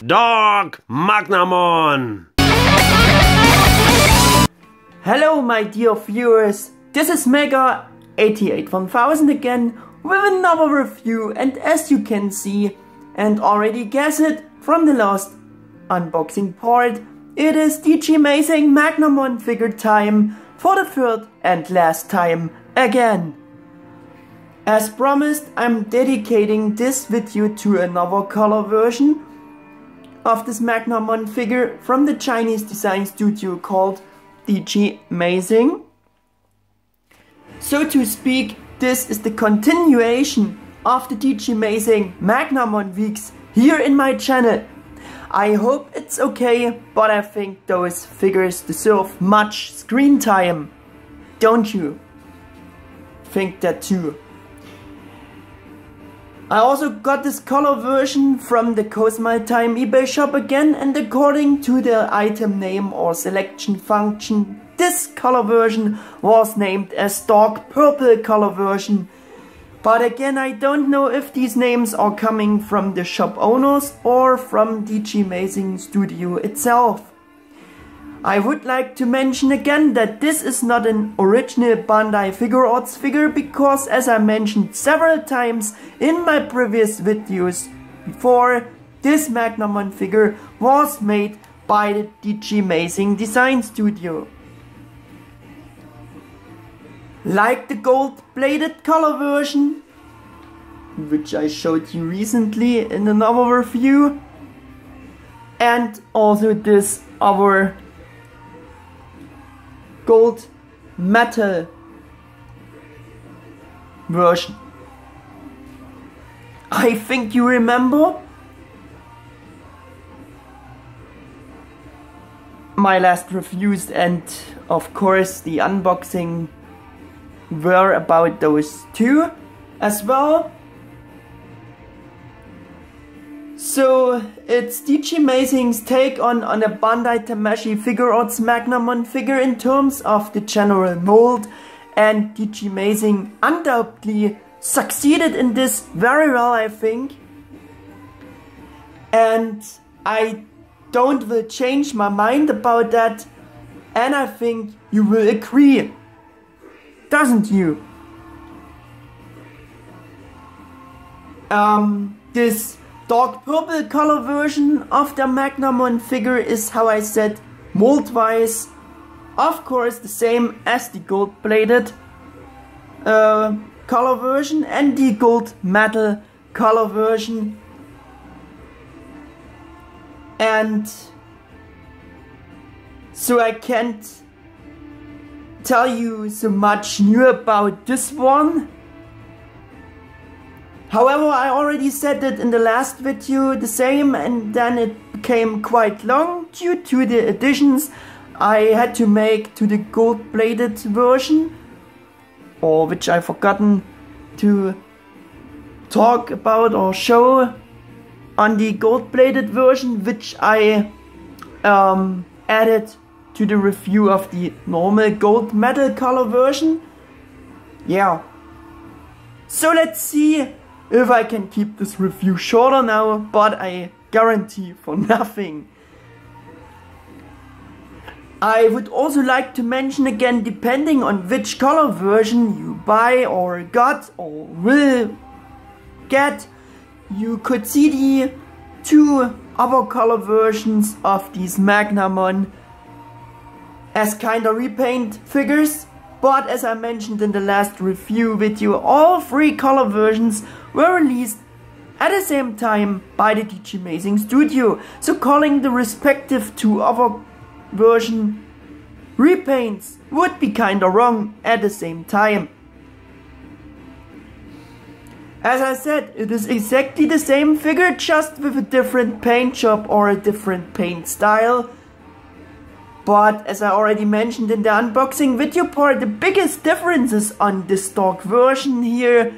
Dark Magnamon! Hello my dear viewers, this is Mega881000 again with another review, and as you can see and already guess it from the last unboxing part, it is DG-Mazing Magnamon figure time for the third and last time again. As promised, I'm dedicating this video to another color version of this Magnamon figure from the Chinese design studio called DG-Mazing. So to speak, this is the continuation of the DG-Mazing Magnamon weeks here in my channel. I hope it's okay, but I think those figures deserve much screen time. Don't you think that too? I also got this color version from the Cosmo Time eBay shop again, and according to the item name or selection function, this color version was named as Dark Purple color version. But again, I don't know if these names are coming from the shop owners or from DG-Mazing Studio itself. I would like to mention again that this is not an original Bandai Figure Arts figure, because as I mentioned several times in my previous videos before, this Magnamon figure was made by the DG-Mazing Design Studio. Like the gold-plated color version, which I showed you recently in another review, and also this other gold metal version. I think you remember my last reviews, and of course the unboxing were about those two as well. So it's DG-Mazing's take on a Bandai Tamashii Figure Arts Magnamon figure in terms of the general mold, and DG-Mazing undoubtedly succeeded in this very well, I think. And I don't will change my mind about that, and I think you will agree, doesn't you? This Dark Purple color version of the Magnamon figure is, how I said, mold-wise, of course, the same as the gold-plated color version and the gold metal color version. And so I can't tell you so much new about this one. However, I already said it in the last video the same, and then it became quite long due to the additions I had to make to the gold-plated version, or which I forgotten to talk about or show on the gold-plated version, which I added to the review of the normal gold metal color version. Yeah. So let's see if I can keep this review shorter now, but I guarantee for nothing. I would also like to mention again, depending on which color version you buy or got or will get, you could see the two other color versions of these Magnamon as kinda repaint figures. But as I mentioned in the last review video, all three color versions were released at the same time by the DG-Mazing Studio, so calling the respective two other version repaints would be kinda wrong at the same time. As I said, it is exactly the same figure, just with a different paint job or a different paint style. But as I already mentioned in the unboxing video part, the biggest differences on this dark version here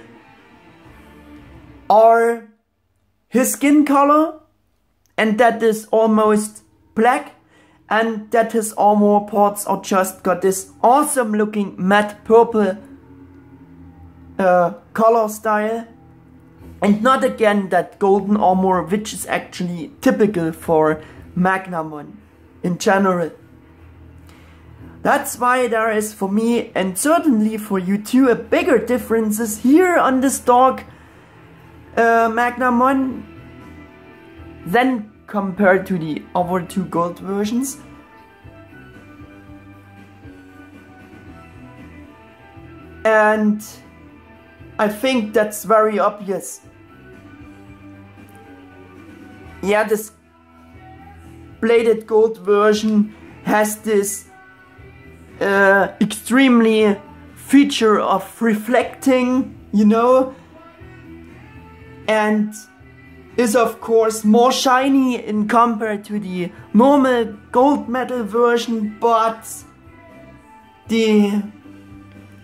are his skin color, and that is almost black, and that his armor parts are just got this awesome looking matte purple color style. and not again that golden armor, which is actually typical for Magnamon in general. That's why there is, for me and certainly for you too, a bigger differences here on this Dark Magnamon than compared to the other two gold versions. And I think that's very obvious. Yeah, this bladed gold version has this extremely feature of reflecting, you know, and is of course more shiny in compared to the normal gold metal version, but the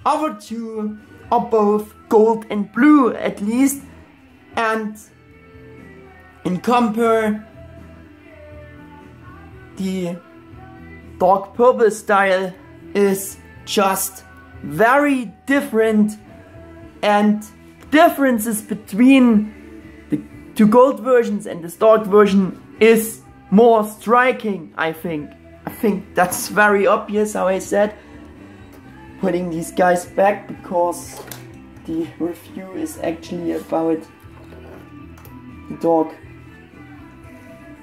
other two are both gold and blue at least, and in compare the dark purple style is just very different, and differences between the two gold versions and this dark version is more striking, I think. I think that's very obvious how I said. Putting these guys back because the review is actually about the dark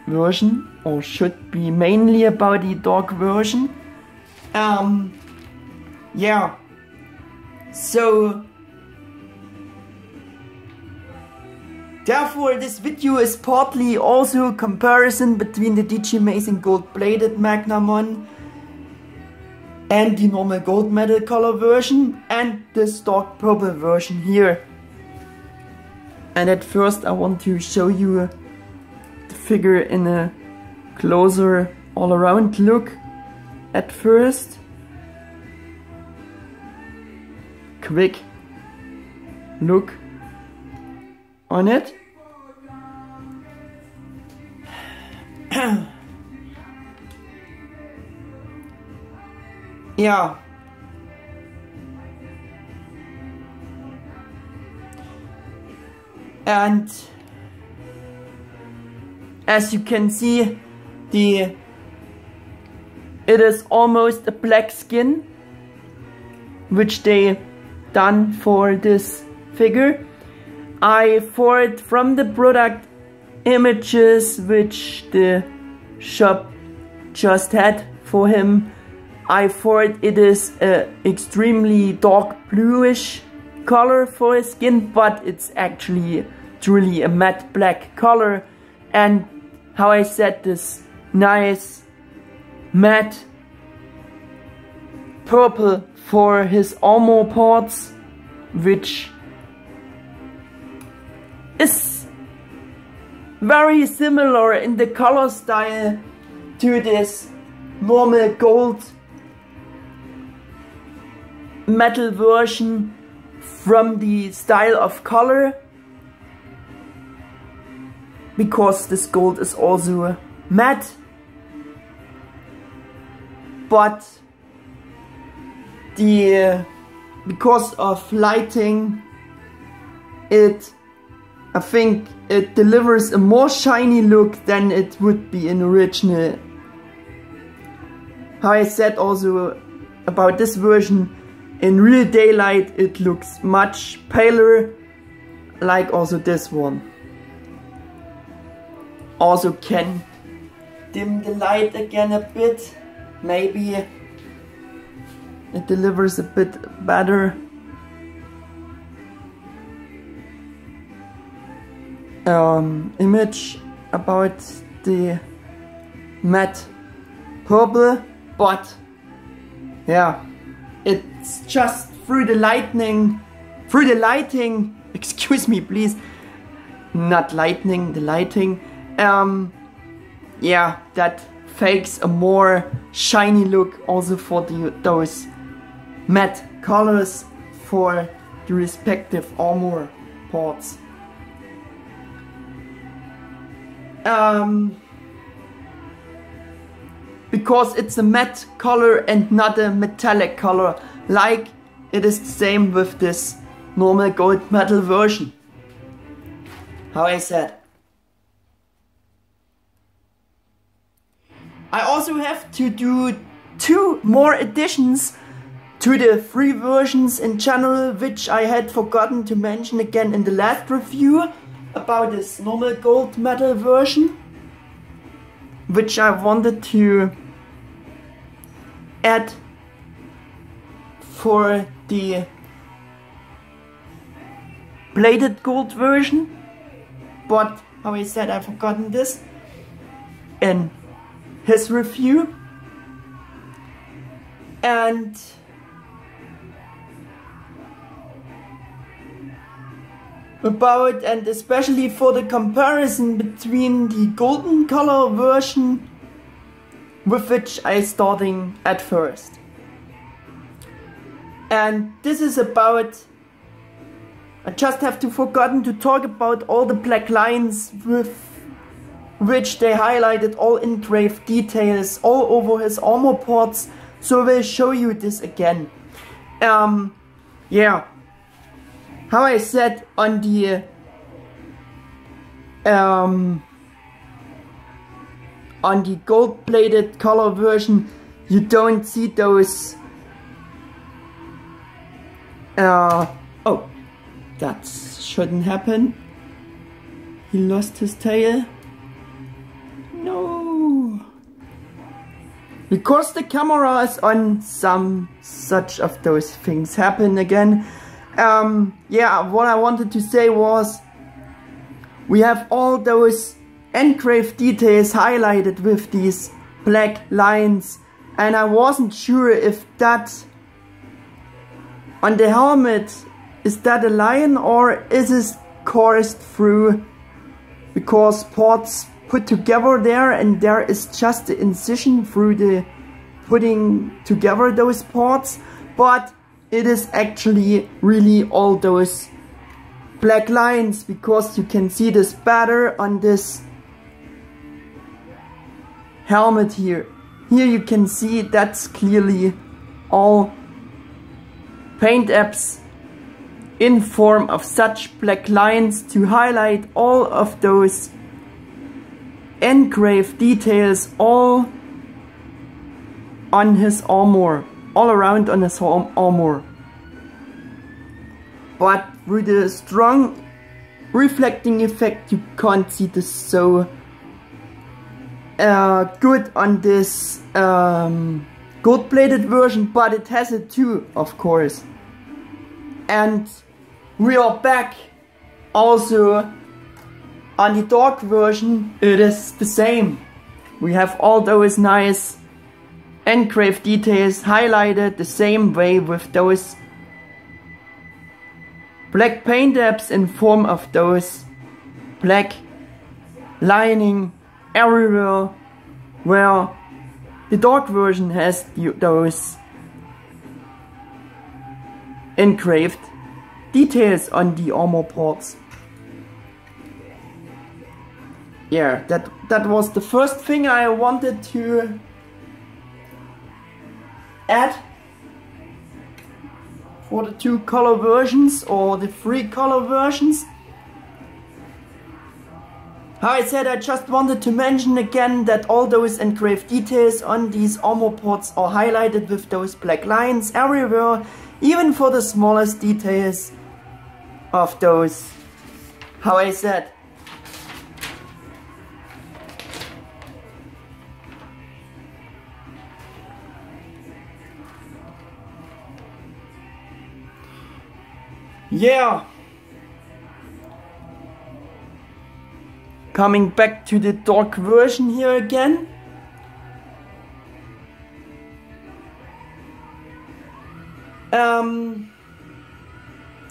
version, or should be mainly about the dark version. Yeah, so therefore this video is partly also a comparison between the DG-Mazing gold-bladed Magnamon and the normal gold metal color version and this dark purple version here. And at first I want to show you the figure in a closer all around look at first. Quick look on it. Yeah. And as you can see, it is almost a black skin, which they done for this figure. I forward from the product images which the shop just had for him. I thought it is a extremely dark bluish color for his skin, but it's actually truly a matte black color, and how I said, this nice matte purple for his armor parts, which is very similar in the color style to this normal gold metal version from the style of color, because this gold is also matte, but because of lighting, I think it delivers a more shiny look than it would be in original. How I said also about this version, in real daylight it looks much paler, like also this one. Also can dim the light again a bit, maybe it delivers a bit better. Image about the matte purple, but yeah, it's just through the lighting, excuse me please, not lightning, the lighting, yeah, that fakes a more shiny look also for those matte colors for the respective armor parts. Because it's a matte color and not a metallic color, like it is the same with this normal gold metal version. how I said. I also have to do 2 more additions to the 3 versions in general, which I had forgotten to mention again in the last review about this normal gold metal version, which I wanted to add for the plated gold version, but how I said, I've forgotten this in his review. And about, and especially for the comparison between the golden color version, with which I starting at first. And this is about, I just have to forgotten to talk about all the black lines with which they highlighted all engraved details all over his armor parts, so I will show you this again. Yeah, how I said on the gold plated color version, you don't see those oh, that shouldn't happen. He lost his tail. No, because the camera is on, some such of those things happen again. Yeah, what I wanted to say was, we have all those engraved details highlighted with these black lines, and I wasn't sure if that on the helmet, is that a line or is it coursed through because parts put together there, and there is just the incision through the putting together those parts, but it is actually really all those black lines, because you can see this better on this helmet here. Here you can see that's clearly all paint apps in form of such black lines to highlight all of those engraved details all on his armor, all around on his armor. But with the strong reflecting effect, you can't see this so good on this gold plated version, but it has it too, of course. And we are back also on the dark version. It is the same. We have all those nice engraved details highlighted the same way with those black paint apps in form of those black lining everywhere, where the dark version has those engraved details on the armor parts. Yeah, that was the first thing I wanted to add for the 2 color versions, or the 3 color versions. How I said, I just wanted to mention again that all those engraved details on these armor parts are highlighted with those black lines everywhere, even for the smallest details of those. How I said. Yeah. Coming back to the dark version here again.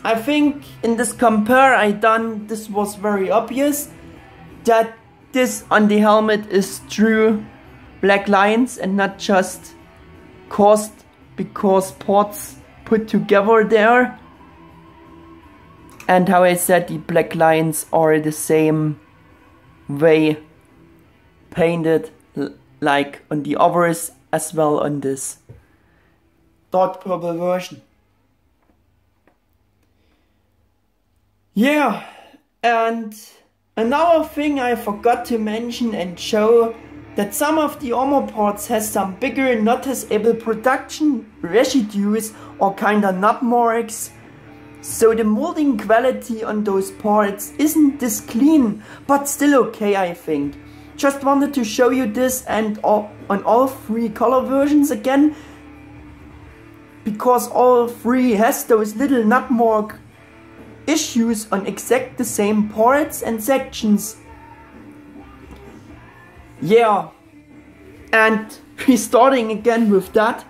I think in this compare I done, this was very obvious that this on the helmet is true black lines and not just caused because parts put together there. And how I said, the black lines are the same way painted like on the others, as well on this dark purple version. Yeah, and Another thing I forgot to mention and show, that some of the armor parts has some bigger noticeable production residues or kinda nub marks. So the molding quality on those parts isn't this clean, but still okay, I think. Just wanted to show you this and on all three color versions again, because all three has those little nub mark issues on exact the same parts and sections. Yeah, and we're starting again with that.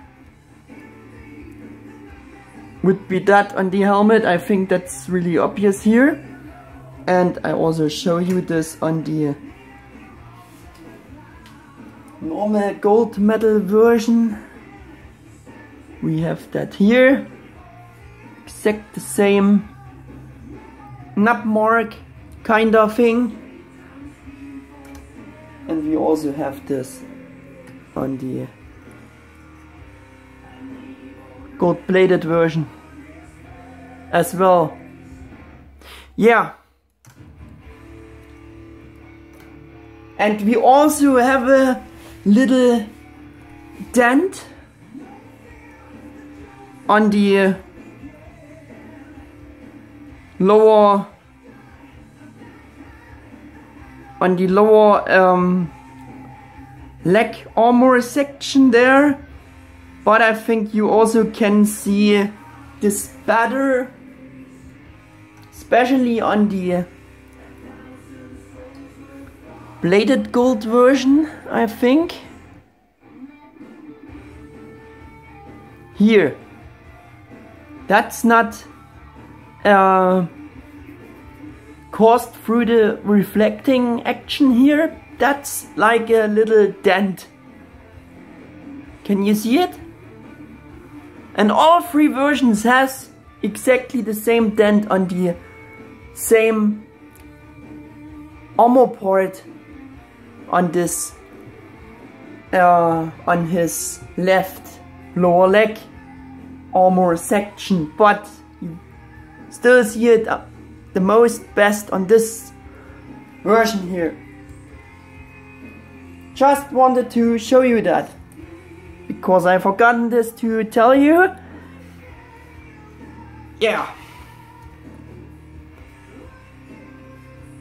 Would be that on the helmet. I think that's really obvious here. And I also show you this on the normal gold metal version. We have that here. Exact the same nub mark kind of thing. And we also have this on the gold plated version as well. Yeah. And we also have a little dent on the lower leg armor section there, but I think you also can see this better, especially on the plated gold version, I think. Here, that's not caused through the reflecting action here. That's like a little dent. Can you see it? And all three versions has exactly the same dent on the same armor part on this on his left lower leg armor section, but you still see it the most best on this version here. Just wanted to show you that, because I forgotten this to tell you. Yeah.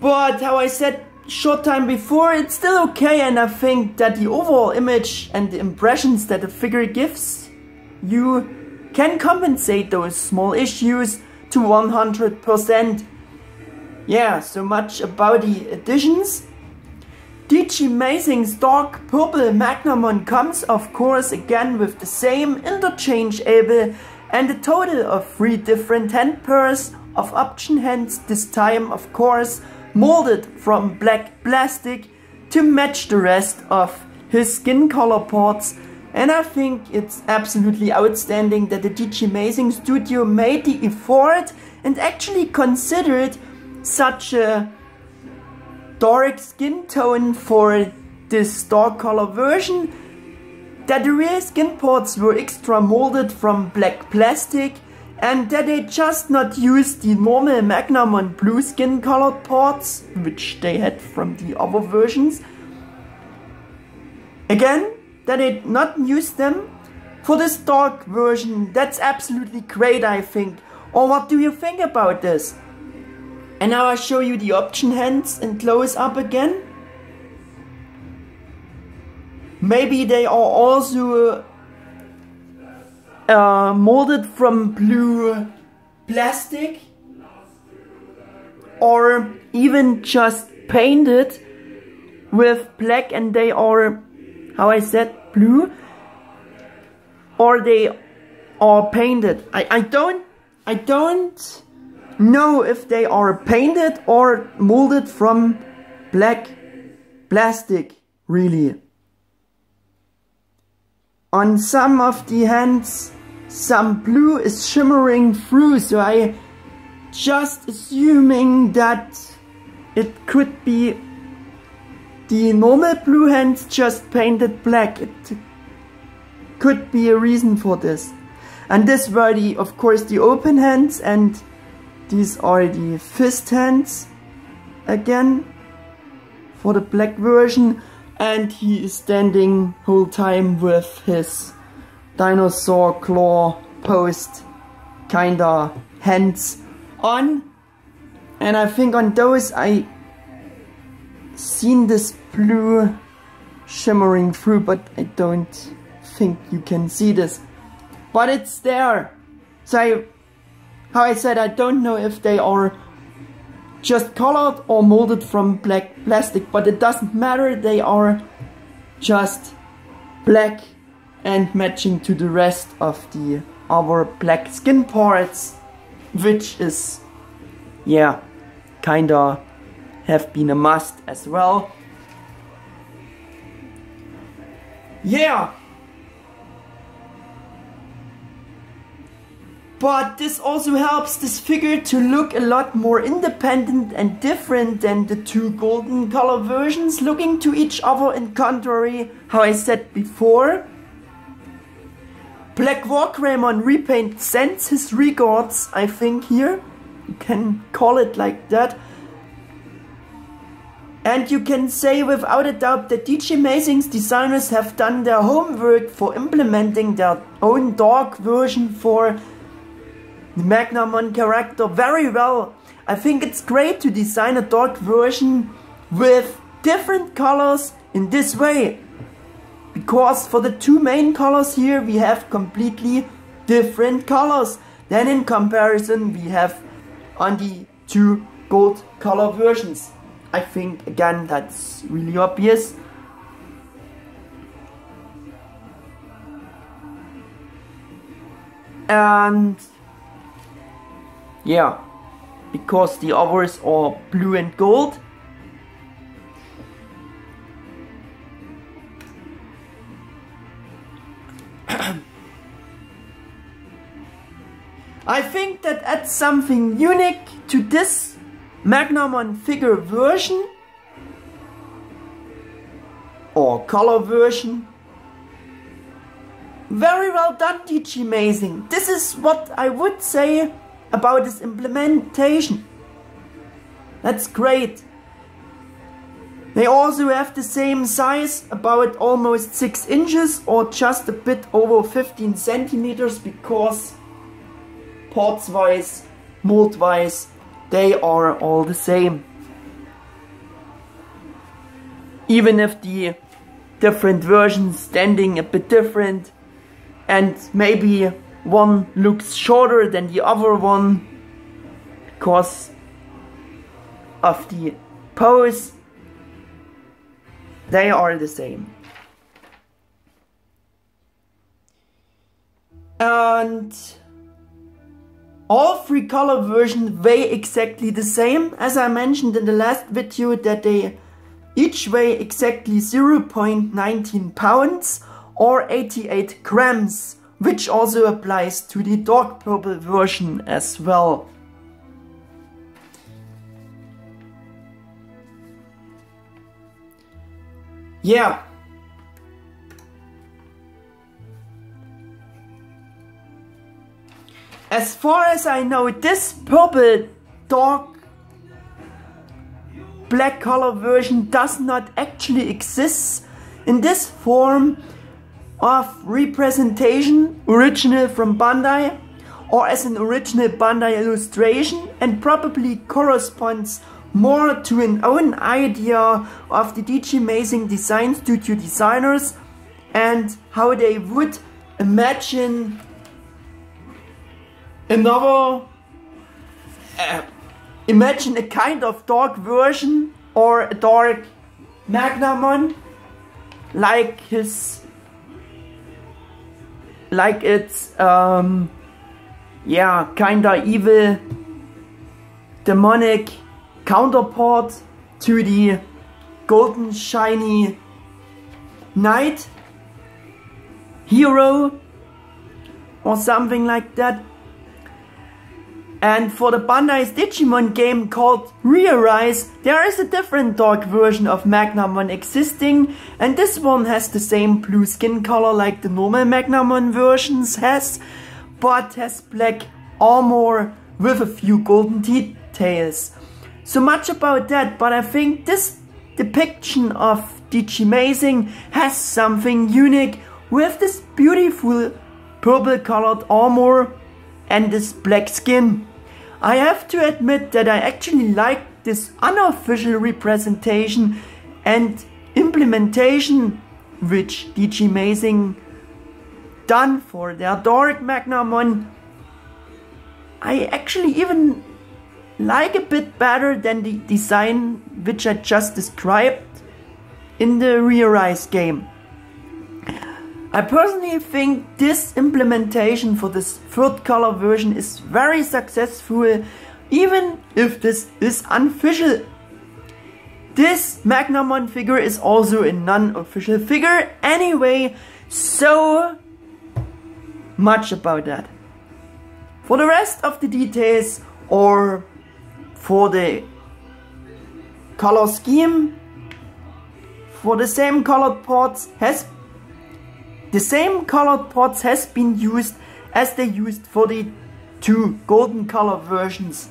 But how I said short time before, it's still okay, and I think that the overall image and the impressions that the figure gives you can compensate those small issues to 100%. Yeah, so much about the additions. DG-Mazing's Dark Purple Magnamon comes of course again with the same interchangeable and a total of 3 different hand pairs of option hands, this time of course molded from black plastic to match the rest of his skin color parts. And I think it's absolutely outstanding that the DG-Mazing studio made the effort and actually considered such a dark skin tone for this dark color version, that the real skin parts were extra molded from black plastic, and that they just not used the normal Magnamon blue skin colored parts, which they had from the other versions. Again, that they not use them for this dark version. That's absolutely great, I think. Or what do you think about this? And now I show you the option hands in close up again. Maybe they are also molded from blue plastic, or even just painted with black and they are, how I said, blue, or they are painted. I don't know if they are painted or molded from black plastic, really. On some of the hands, some blue is shimmering through, so I just assuming that it could be the normal blue hands just painted black. It could be a reason for this. And this were the, of course, the open hands, and these are the fist hands again. for the black version, and he is standing whole time with his dinosaur claw post kinda hands on. And I think on those I seen this blue shimmering through, but I don't think you can see this. But it's there. So how I said, I don't know if they are just colored or molded from black plastic, but it doesn't matter, they are just black and matching to the rest of the other black skin parts, which is, yeah, kinda have been a must as well. Yeah. But this also helps this figure to look a lot more independent and different than the two golden color versions, looking to each other in contrary, how I said before. Black Magnamon repaint sends his regards, I think here. You can call it like that. And you can say without a doubt that DG-Mazing's designers have done their homework for implementing their own dark version for the Magnamon character very well. I think it's great to design a dark version with different colors in this way. Because for the two main colors here we have completely different colors than in comparison we have on the two gold color versions. I think again that's really obvious. And yeah, because the others are blue and gold. I think that adds something unique to this Magnamon figure version or color version. Very well done, DG-Mazing. This is what I would say about this implementation. That's great. They also have the same size, about almost 6 inches or just a bit over 15 centimeters, because parts wise, mold wise, they are all the same. Even if the different versions standing a bit different and maybe one looks shorter than the other one because of the pose, they are the same. And all three color versions weigh exactly the same, as I mentioned in the last video, that they each weigh exactly 0.19 pounds or 88 grams, which also applies to the dark purple version as well. Yeah. As far as I know, this purple dark black color version does not actually exist in this form of representation, original from Bandai, or as an original Bandai illustration, and probably corresponds more to an own idea of the DG-Mazing Design Studio designers and how they would imagine imagine a kind of dark version or a dark Magnamon, like it's yeah, kinda evil demonic counterpart to the golden shiny knight hero or something like that. And for the Bandai's Digimon game called Re-Arise, there is a different dark version of Magnamon existing, and this one has the same blue skin color like the normal Magnamon versions has, but has black armor with a few golden details. So much about that, but I think this depiction of DG-Mazing has something unique with this beautiful purple colored armor and this black skin. I have to admit that I actually like this unofficial representation and implementation which DG-Mazing done for their Dark Magnamon. I actually even like a bit better than the design which I just described in the Rearise game. I personally think this implementation for this third color version is very successful, even if this is unofficial. This Magnamon figure is also a non-official figure anyway, so much about that. For the rest of the details or for the color scheme, for the same colored parts has been used as they used for the two golden color versions.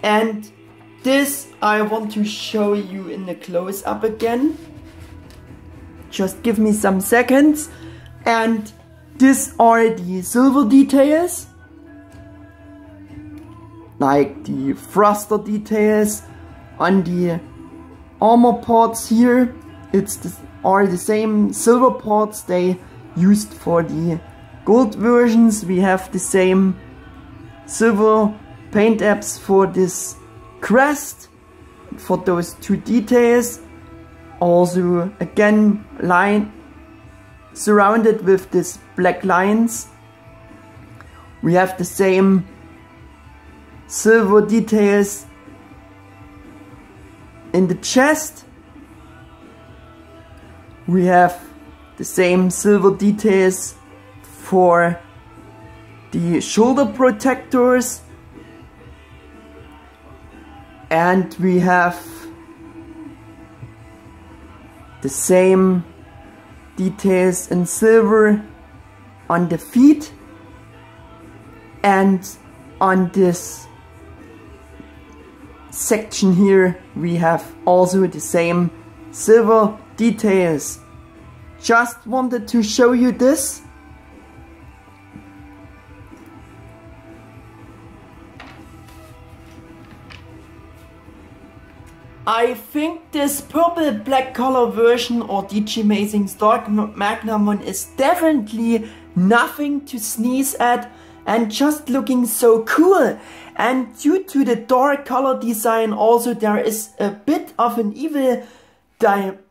And this I want to show you in the close-up again. Just give me some seconds. And these are the silver details, like the thruster details on the armor parts here. Are the same silver parts they used for the gold versions. We have the same silver paint apps for this crest, for those two details. Also again line surrounded with these black lines. We have the same silver details in the chest. We have the same silver details for the shoulder protectors, and we have the same details in silver on the feet, and on this section here we have also the same silver details. Just wanted to show you this. I think this purple black color version or DG-Mazing's Dark Magnamon is definitely nothing to sneeze at and just looking so cool. And due to the dark color design also there is a bit of an evil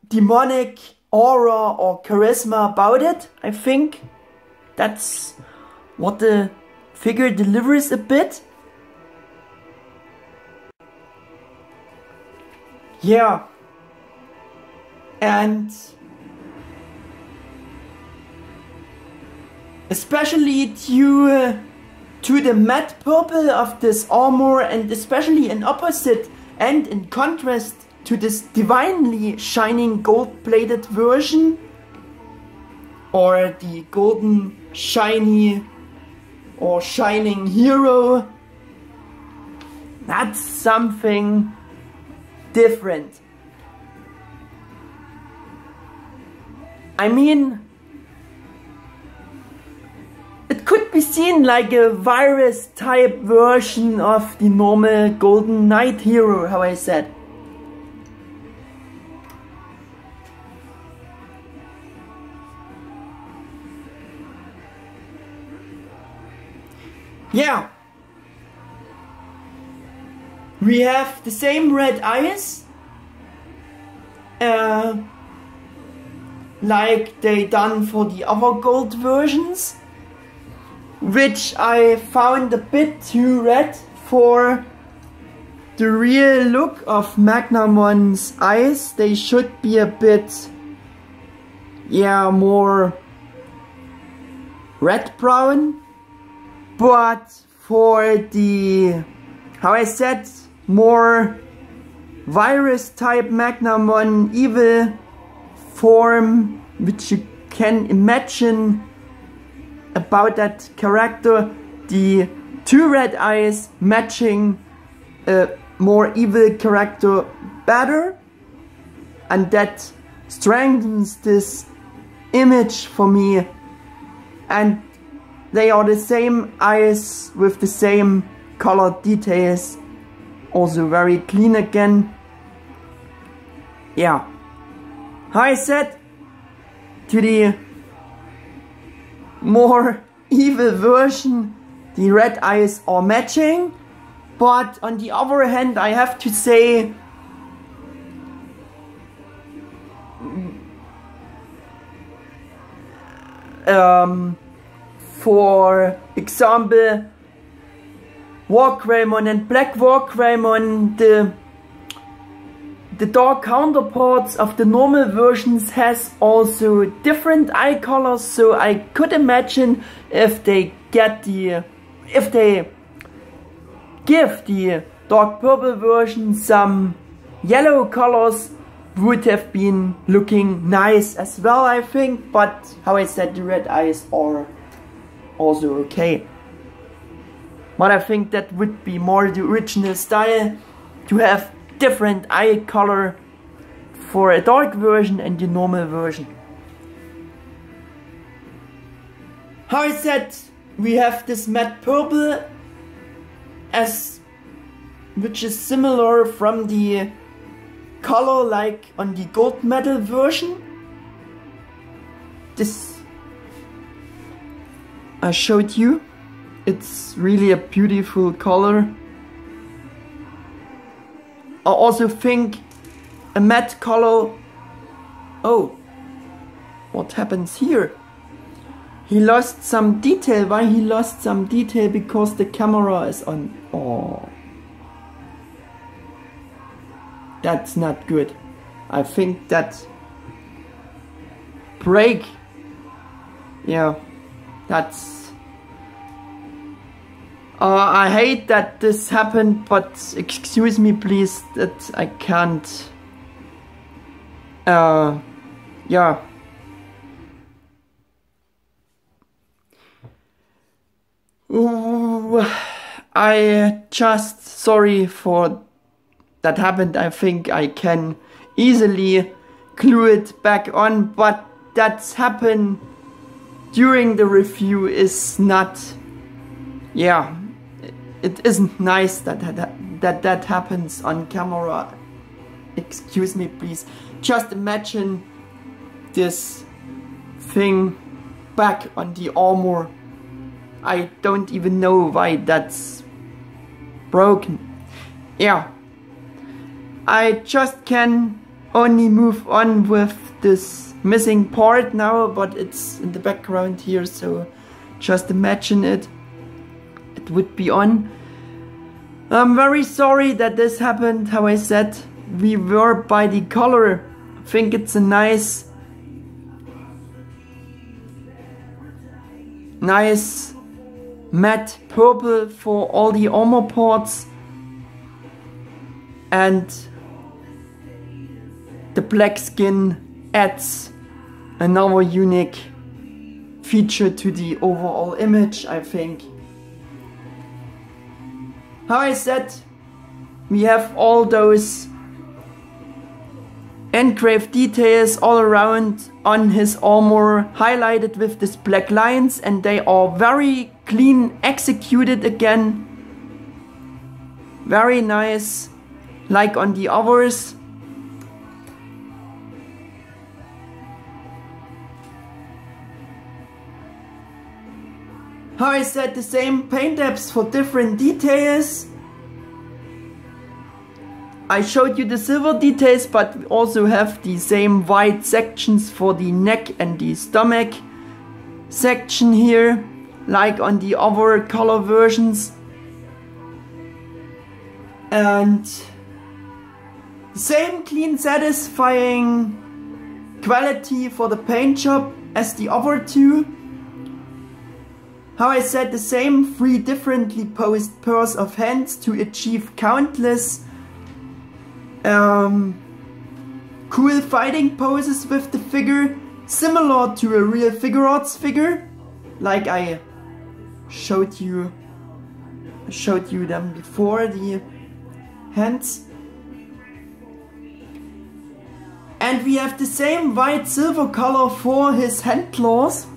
demonic aura or charisma about it. I think that's what the figure delivers a bit. Yeah, and especially due to the matte purple of this armor, and especially in opposite and in contrast to this divinely shining gold-plated version, or the golden shiny or shining hero, that's something different. I mean, it could be seen like a virus type version of the normal golden knight hero, how I said. Yeah. We have the same red eyes, like they done for the other gold versions, which I found a bit too red for the real look of Magnamon's eyes. They should be a bit, yeah, more red-brown, but for the, how I said, more virus type Magnamon evil form, which you can imagine about that character, the two red eyes matching a more evil character better. and that strengthens this image for me. And they are the same eyes with the same color details, also very clean again. Yeah, how I said, to the more evil version, the red eyes are matching, but on the other hand, I have to say, for example, War Greymon and Black War Greymon, the dark counterparts of the normal versions has also different eye colors, so I could imagine if they give the dark purple version some yellow colors, would have been looking nice as well, I think. But how I said, the red eyes are also okay. But I think that would be more the original style, to have different eye color for a dark version and the normal version. How I said, we have this matte purple, which is similar from the color like on the gold medal version. This I showed you. It's really a beautiful color. I also think a matte color. Oh, what happens here? He lost some detail. Why he lost some detail? Because the camera is on. Oh, that's not good. I think that break. Yeah, that's. I hate that this happened, but excuse me please, that I can't. Yeah. Ooh, I just sorry for that happened. I think I can easily glue it back on, but that's happened during the review is not. Yeah, it isn't nice that happens on camera. Excuse me please. Just imagine this thing back on the armor. I don't even know why that's broken. Yeah, I just can only move on with this missing part now, but it's in the background here, so just imagine it. It would be on. I'm very sorry that this happened. How I said, we were by the color. I think it's a nice matte purple for all the armor parts, and the black skin adds another unique feature to the overall image, I think. How I said, we have all those engraved details all around on his armor, highlighted with these black lines, and they are very clean executed again. Very nice, like on the others. How I said, the same paint apps for different details. I showed you the silver details, but we also have the same white sections for the neck and the stomach section here, like on the other color versions. And the same clean, satisfying quality for the paint job as the other two. How I said, the same 3 differently posed pairs of hands to achieve countless cool fighting poses with the figure, similar to a real figure arts figure, like I showed you them before, the hands. And we have the same white silver color for his hand claws,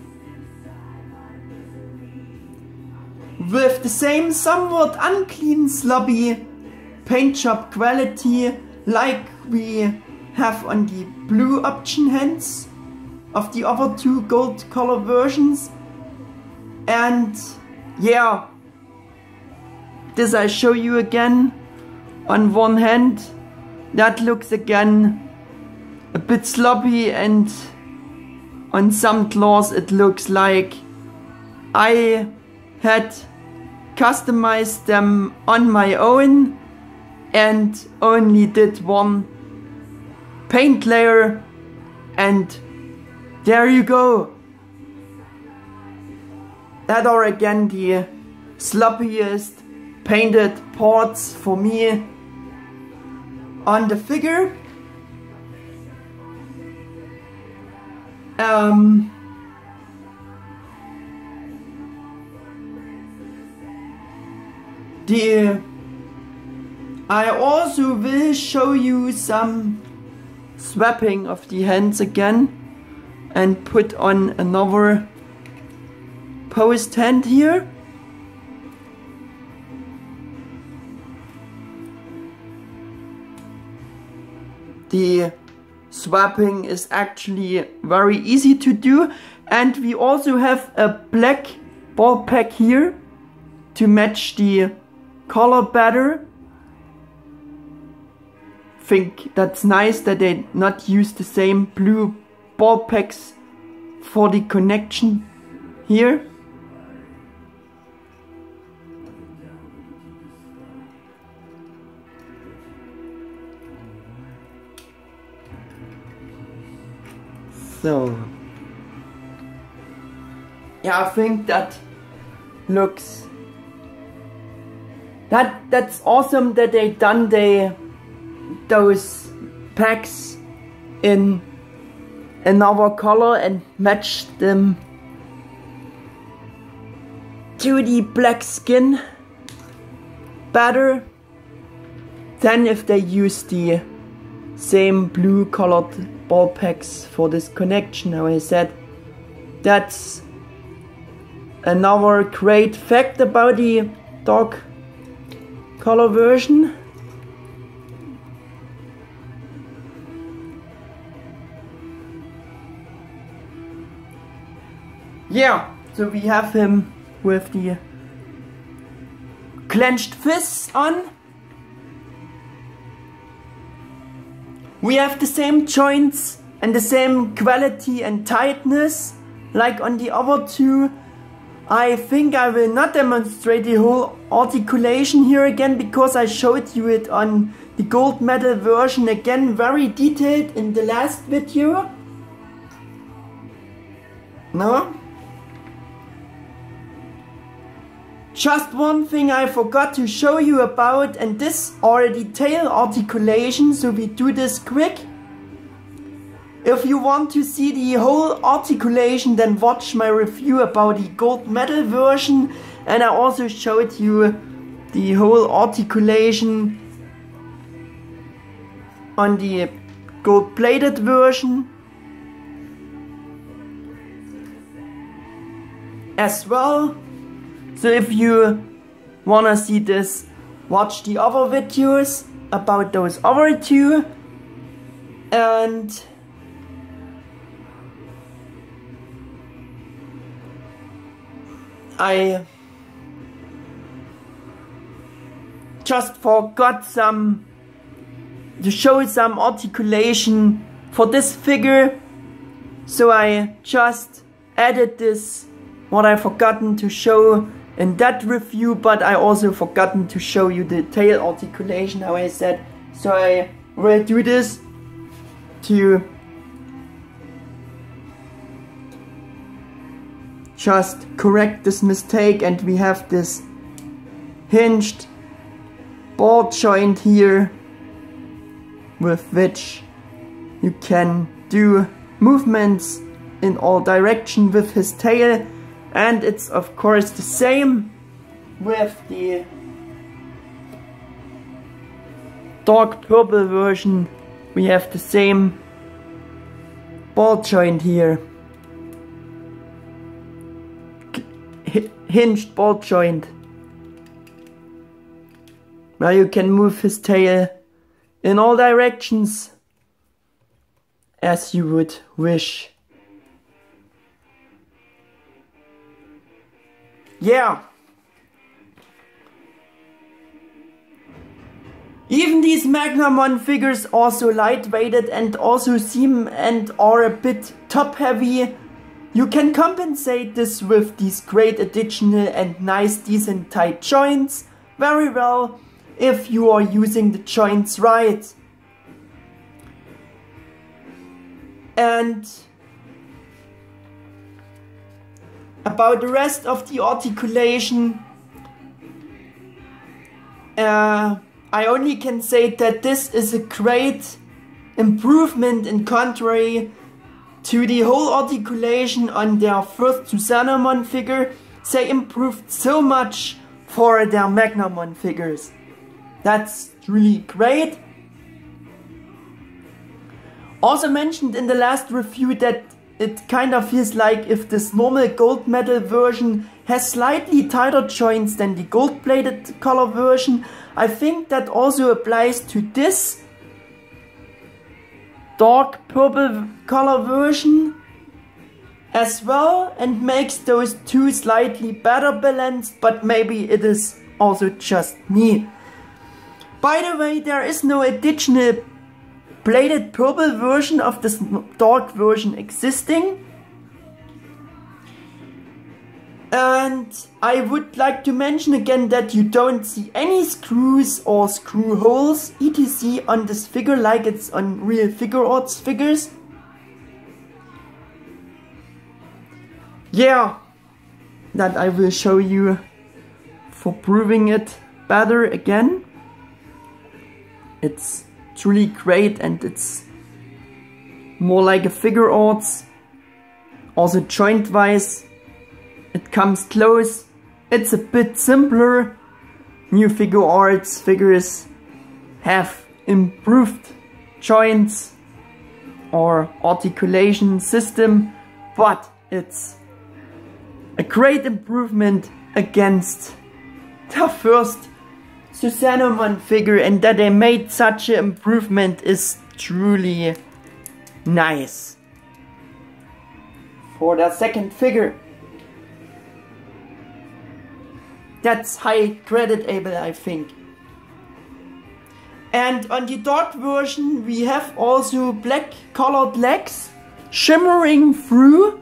with the same somewhat unclean, sloppy paint job quality like we have on the blue option hands of the other two gold color versions. And yeah, this I show you again on one hand. That looks again a bit sloppy, and on some claws it looks like I had customized them on my own and only did one paint layer, and there you go. That are again the sloppiest painted parts for me on the figure. I also will show you some swapping of the hands again and put on another post hand here. The swapping is actually very easy to do, and we also have a black ball pack here to match the color better. Think that's nice that they not use the same blue ball packs for the connection here. So yeah, I think that looks that's awesome that they done those packs in another color and matched them to the black skin better than if they use the same blue colored ball packs for this connection. How I said, that's another great fact about the Dark color version. Yeah, so we have him with the clenched fists on. We have the same joints and the same quality and tightness like on the other two. I think I will not demonstrate the whole articulation here again, because I showed you it on the gold metal version again, very detailed in the last video. No? Just one thing I forgot to show you about, and this are the tail articulation, so we do this quick. If you want to see the whole articulation, then watch my review about the gold metal version, and I also showed you the whole articulation on the gold plated version as well. So if you wanna see this, watch the other videos about those other two. And I just forgot to show some articulation for this figure, so I just added this, what I forgotten to show in that review, but I also forgotten to show you the tail articulation, how I said. So I will do this to just correct this mistake, and we have this hinged ball joint here with which you can do movements in all directions with his tail. And it's of course the same with the dark purple version. We have the same ball joint here. Hinged ball joint. Now you can move his tail in all directions as you would wish. Yeah. Even these Magnamon figures are so lightweighted and also seem and are a bit top heavy. You can compensate this with these great additional and nice decent tight joints very well if you are using the joints right. And about the rest of the articulation, I only can say that this is a great improvement in contrary to the whole articulation on their first Susanamon figure. They improved so much for their Magnamon figures. That's really great. Also mentioned in the last review that it kind of feels like if this normal gold metal version has slightly tighter joints than the gold plated color version. I think that also applies to this dark purple color version as well and makes those two slightly better balanced, but maybe it is also just me. By the way, there is no additional plated purple version of this dark version existing. And I would like to mention again that you don't see any screws or screw holes etc. on this figure like it's on real Figure Arts figures. Yeah, that I will show you for proving it better again. It's truly great and it's more like a Figure Arts. Also joint wise. It comes close, it's a bit simpler. New Figure Arts figures have improved joints or articulation system, but it's a great improvement against the first Susanamon figure, and that they made such an improvement is truly nice. For the second figure, that's high creditable, I think. And on the dark version we have also black colored legs shimmering through,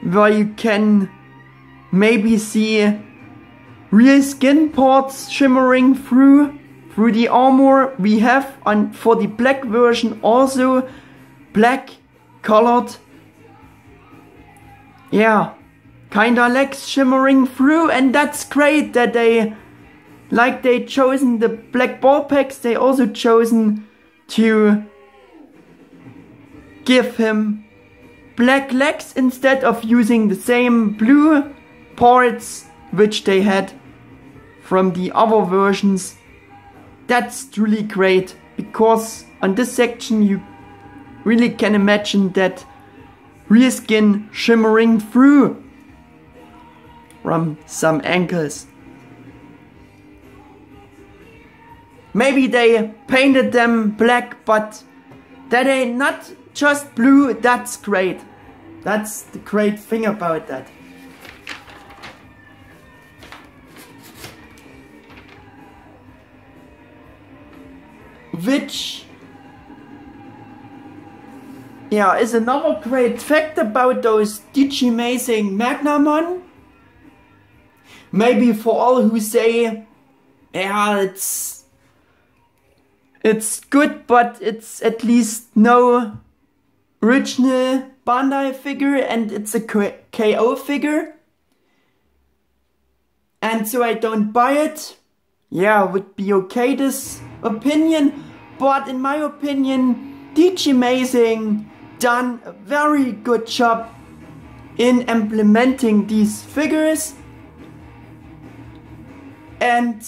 where you can maybe see real skin parts shimmering through the armor. We have for the black version also black colored, yeah, kinda legs shimmering through, and that's great that they chosen the black ball packs. They also chosen to give him black legs instead of using the same blue parts which they had from the other versions. That's truly great, because on this section you really can imagine that real skin shimmering through from some angles. Maybe they painted them black, but that they not just blue, that's great. That's the great thing about that. Which, yeah, is another great fact about those DG-Mazing Magnamon. Maybe for all who say, yeah, it's good, but it's at least no original Bandai figure and it's a KO figure. And so I don't buy it. Yeah, would be okay, this opinion. But in my opinion, DG-Mazing done a very good job in implementing these figures. And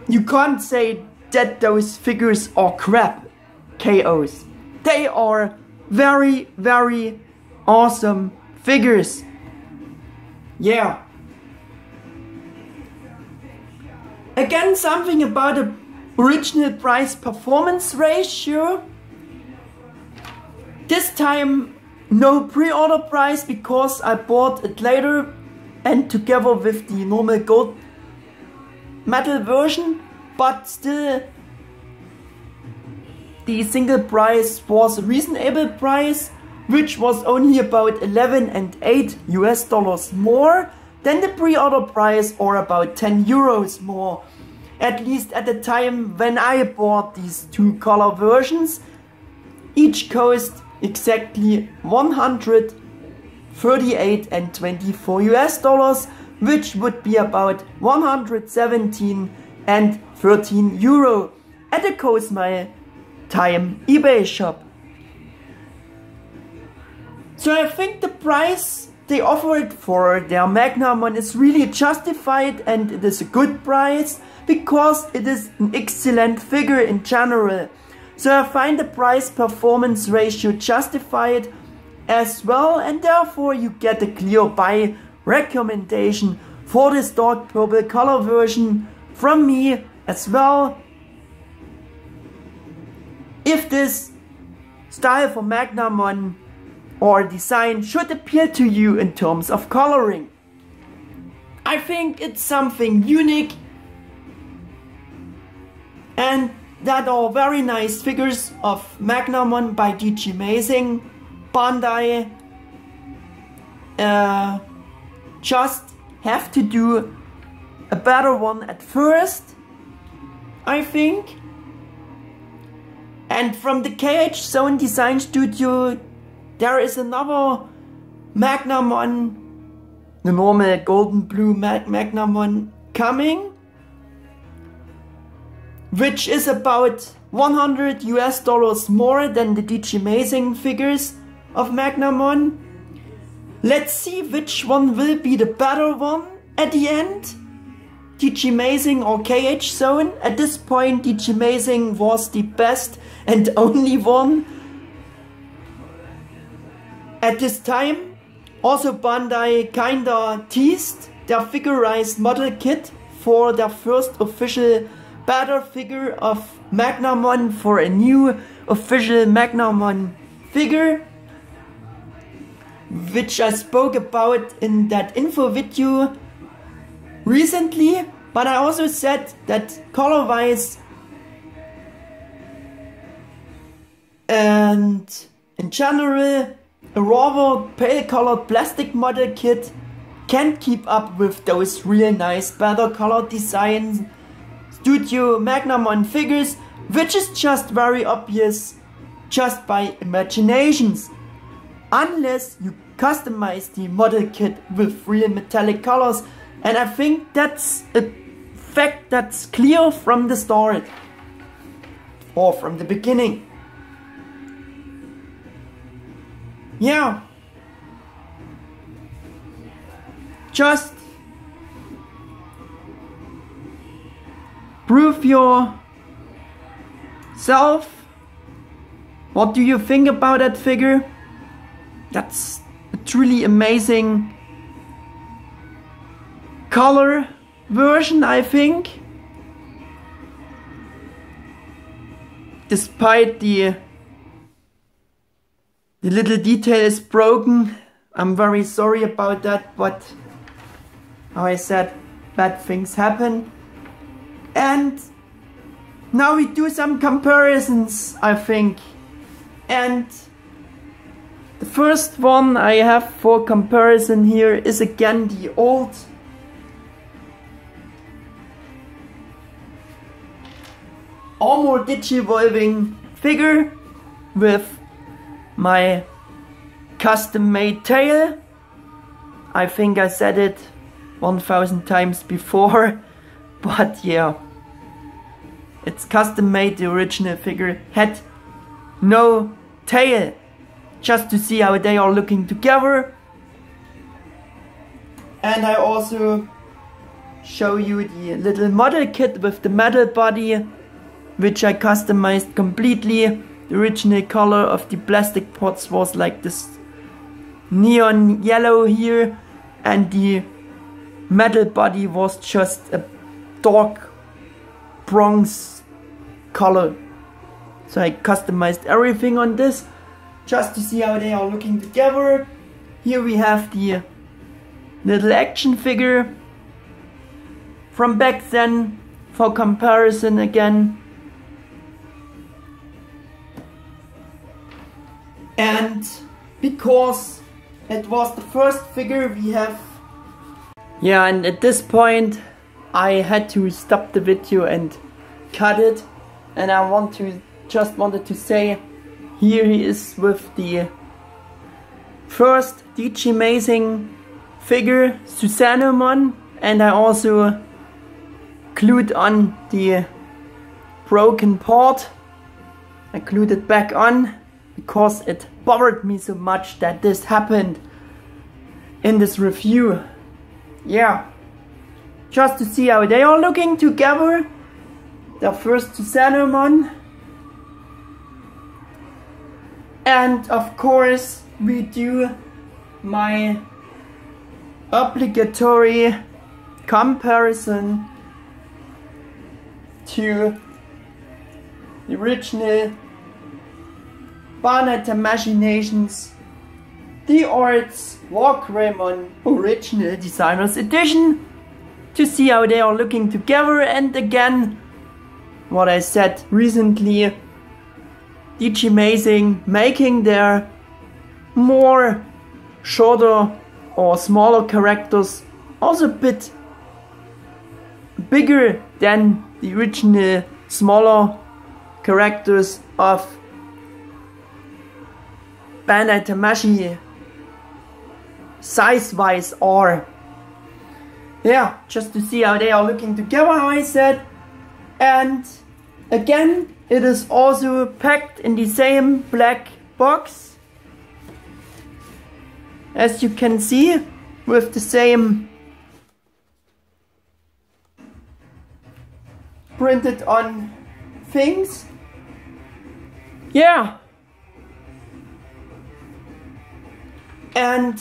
you can't say that those figures are crap KOs. they are very, very awesome figures. Yeah. Again, something about the original price performance ratio. This time no pre-order price because I bought it later and together with the normal gold metal version, but still the single price was a reasonable price, which was only about 11 and 8 US dollars more than the pre-order price, or about 10 euros more. At least at the time when I bought these two color versions. Each cost exactly 138 and 24 US dollars, which would be about 117 and 13 euro at the Cosmile Time eBay shop. So I think the price they offered for their Magnamon is really justified, and it is a good price because it is an excellent figure in general. So I find the price performance ratio justified as well, and therefore you get a clear buy recommendation for this dark purple color version from me as well. If this style for Magnamon or design should appeal to you in terms of coloring, I think it's something unique, and that are very nice figures of Magnamon by DG-Mazing Bandai. Just have to do a better one at first, I think. And from the KH Zone Design Studio there is another Magnamon, the normal golden blue Magnamon coming, which is about 100 US dollars more than the DG-Mazing figures of Magnamon. Let's see which one will be the better one at the end, DG-Mazing or KH Zone. At this point DG-Mazing was the best and only one at this time. Also Bandai kinda teased their figurized model kit for their first official better figure of Magnamon for a new official Magnamon figure, which I spoke about in that info video recently. But I also said that color-wise and in general a rather pale colored plastic model kit can't keep up with those real nice better colored designs Studio Magnamon figures, which is just very obvious just by imaginations, unless you customize the model kit with real metallic colors. And I think that's a fact that's clear from the start or from the beginning. Yeah, just prove yourself. What do you think about that figure? That's a truly amazing color version, I think. Despite the little detail is broken, I'm very sorry about that, but how I said, bad things happen. And now we do some comparisons, I think. And the first one I have for comparison here is again the old Armor Digivolving figure with my custom made tail. I think I said it 1000 times before, but yeah, it's custom made. The original figure had no tail, just to see how they are looking together. And I also show you the little model kit with the metal body, which I customized completely The original color of the plastic pots was like this neon yellow here, and the metal body was just a dark bronze color. So I customized everything on this just to see how they are looking together. Here we have the little action figure from back then for comparison again. And because it was the first figure we have. Yeah, and at this point I had to stop the video and cut it, and I just wanted to say, here he is with the first DG-Mazing figure, Susannemon, and I also glued on the broken part. I glued it back on because it bothered me so much that this happened in this review. Yeah, just to see how they are looking together. The first Susannemon. And of course we do my obligatory comparison to the original Bandai Imaginations The Arts Magnamon Original Designers Edition, to see how they are looking together. And again, what I said recently, DG-Mazing making their more shorter or smaller characters also a bit bigger than the original smaller characters of Bandai Tamashii size-wise are. Yeah, just to see how they are looking together, how I said. And again, it is also packed in the same black box, as you can see, with the same printed on things. Yeah. And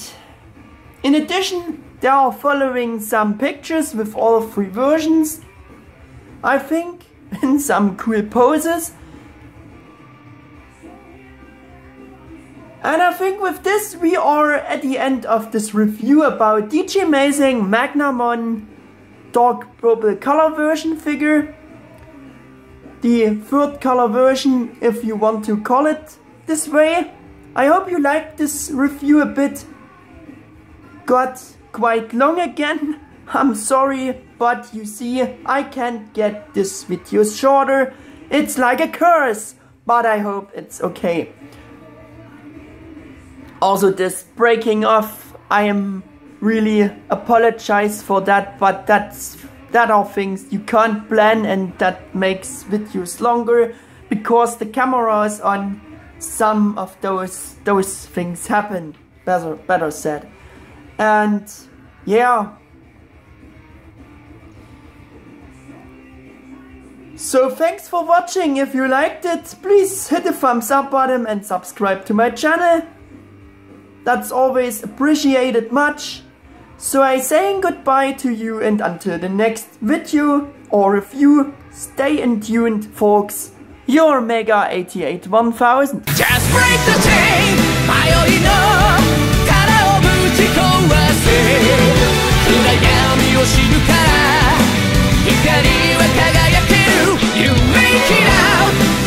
in addition, there are following some pictures with all three versions, I think, in some cool poses. And I think with this we are at the end of this review about DG-Mazing Magnamon Dark Purple color version figure. The third color version, if you want to call it this way. I hope you liked this review a bit. Got quite long again. I'm sorry, but you see, I can't get this video shorter. It's like a curse, but I hope it's okay. Also, this breaking off, I am really apologize for that, but that are things you can't plan, and that makes videos longer because the camera is on. Some of those things happen, better said. And yeah, so thanks for watching. If you liked it, please hit the thumbs up button and subscribe to my channel. That's always appreciated much. So I saying goodbye to you, and until the next video or review, stay tuned, folks. Your Mega 88 1000. Just break the chain, 迷いの殻をぶち壊せ。暗闇を知るから光は輝ける。You make it out.